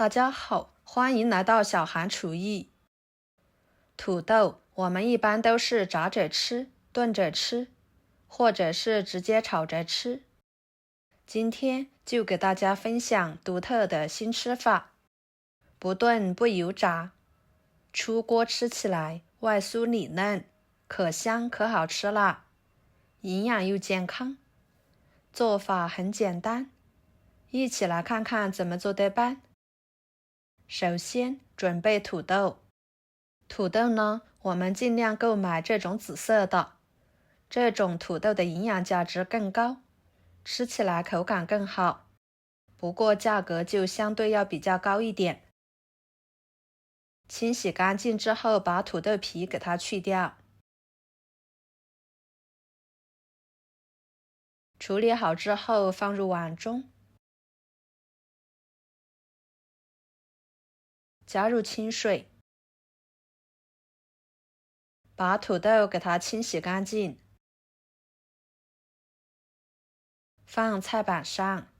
大家好，欢迎来到小韩厨艺。土豆我们一般都是炸着吃、炖着吃，或者是直接炒着吃。今天就给大家分享独特的新吃法，不炖不油炸，出锅吃起来外酥里嫩，可香可好吃啦，营养又健康。做法很简单，一起来看看怎么做的吧。首先准备土豆。土豆呢，我们尽量购买这种紫色的，这种土豆的营养价值更高，吃起来口感更好，不过价格就相对要比较高一点。清洗干净之后，把土豆皮给它去掉。处理好之后放入碗中，加入清水，把土豆给它清洗干净，放菜板上，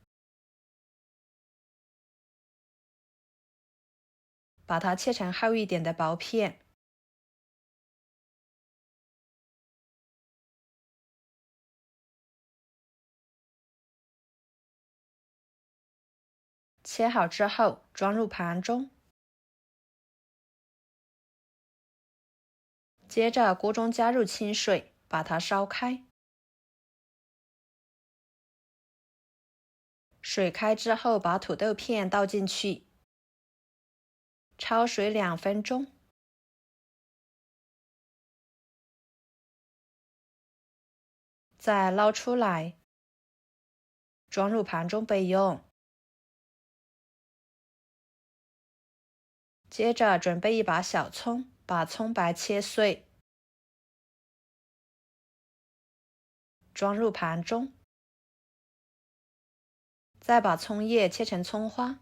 把它切成厚一点的薄片。切好之后装入盘中，接着锅中加入清水，把它烧开。水开之后，把土豆片倒进去，焯水2分钟，再捞出来，装入盘中备用。接着准备一把小葱，把葱白切碎，装入盘中，再把葱叶切成葱花，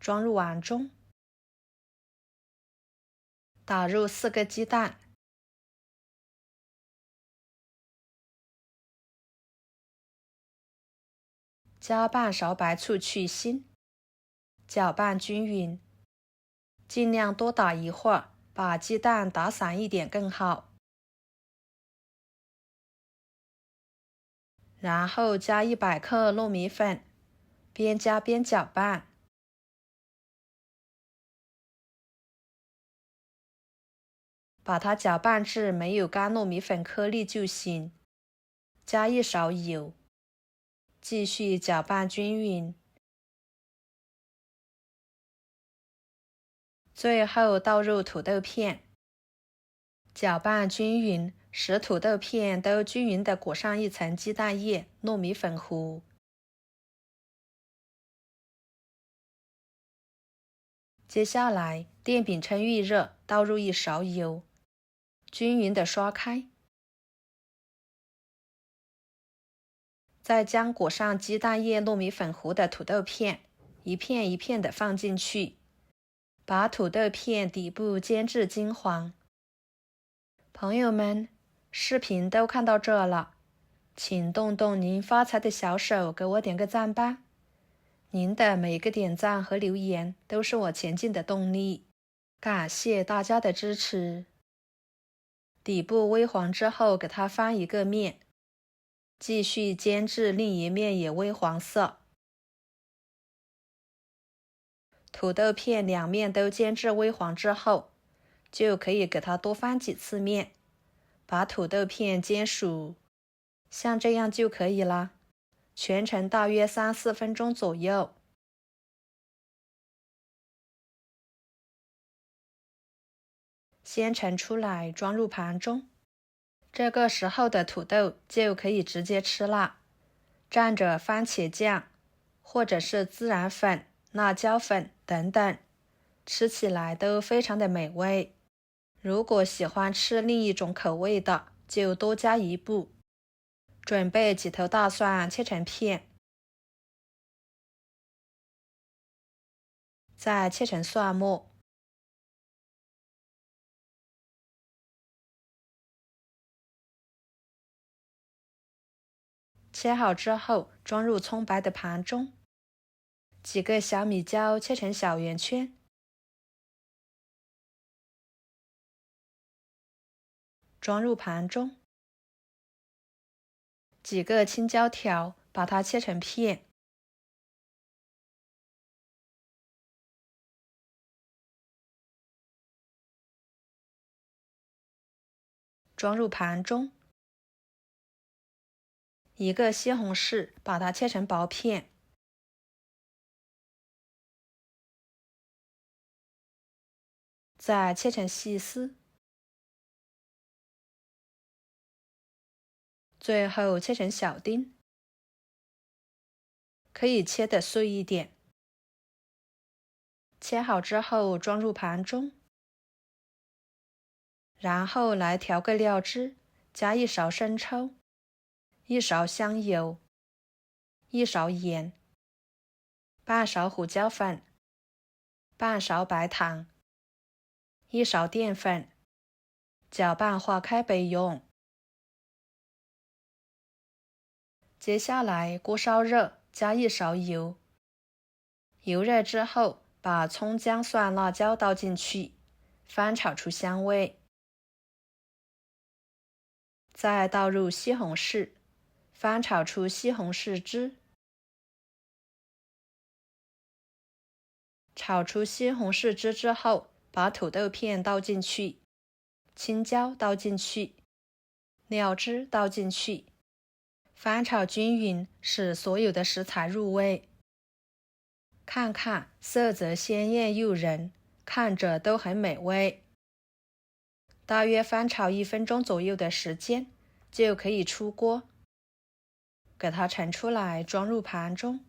装入碗中，打入4个鸡蛋，加半勺白醋去腥，搅拌均匀，尽量多打一会儿，把鸡蛋打散一点更好。然后加100克糯米粉，边加边搅拌，把它搅拌至没有干糯米粉颗粒就行。加1勺油，继续搅拌均匀。最后倒入土豆片，搅拌均匀，使土豆片都均匀地裹上一层鸡蛋液、糯米粉糊。接下来电饼趁预热，倒入1勺油，均匀地刷开，再将裹上鸡蛋液、糯米粉糊的土豆片一片一片地放进去，把土豆片底部煎至金黄。朋友们，视频都看到这了，请动动您发财的小手，给我点个赞吧。您的每个点赞和留言都是我前进的动力，感谢大家的支持。底部微黄之后，给它翻一个面，继续煎至另一面也微黄色。土豆片2面都煎至微黄之后，就可以给它多翻几次面，把土豆片煎熟，像这样就可以了。全程大约3-4分钟左右。先盛出来，装入盘中。这个时候的土豆就可以直接吃啦，蘸着番茄酱，或者是孜然粉、辣椒粉等等，吃起来都非常的美味。如果喜欢吃另一种口味的，就多加一步。准备几头大蒜切成片，再切成蒜末，切好之后装入葱白的盘中，几个小米椒切成小圆圈，装入盘中，几个青椒条，把它切成片，装入盘中，一个西红柿，把它切成薄片，再切成细丝，最后切成小丁，可以切得碎一点。切好之后装入盘中，然后来调个料汁，加1勺生抽，1勺香油，1勺盐，半勺胡椒粉，半勺白糖，1勺淀粉，搅拌化开备用。接下来锅烧热，加1勺油，油热之后把葱姜蒜辣椒倒进去，翻炒出香味。再倒入西红柿，翻炒出西红柿汁。炒出西红柿汁之后，把土豆片倒进去，青椒倒进去，料汁倒进去，翻炒均匀，使所有的食材入味。看看色泽鲜艳诱人，看着都很美味。大约翻炒1分钟左右的时间，就可以出锅。给它盛出来，装入盘中。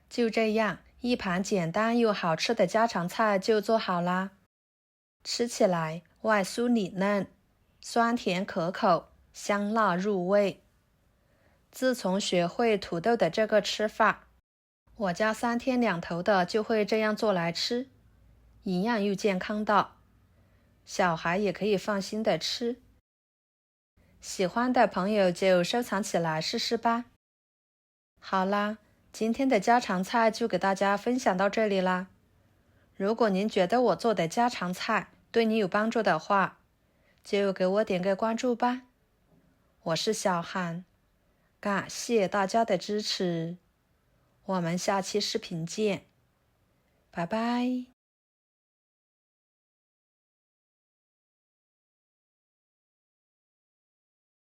就这样，一盘简单又好吃的家常菜就做好啦。吃起来外酥里嫩，酸甜可口，香辣入味。自从学会土豆的这个吃法，我家3天2头的就会这样做来吃，营养又健康的，小孩也可以放心的吃。喜欢的朋友就收藏起来试试吧。好啦，今天的家常菜就给大家分享到这里啦。如果您觉得我做的家常菜对你有帮助的话，就给我点个关注吧。我是小韩，感谢大家的支持，我们下期视频见，拜拜。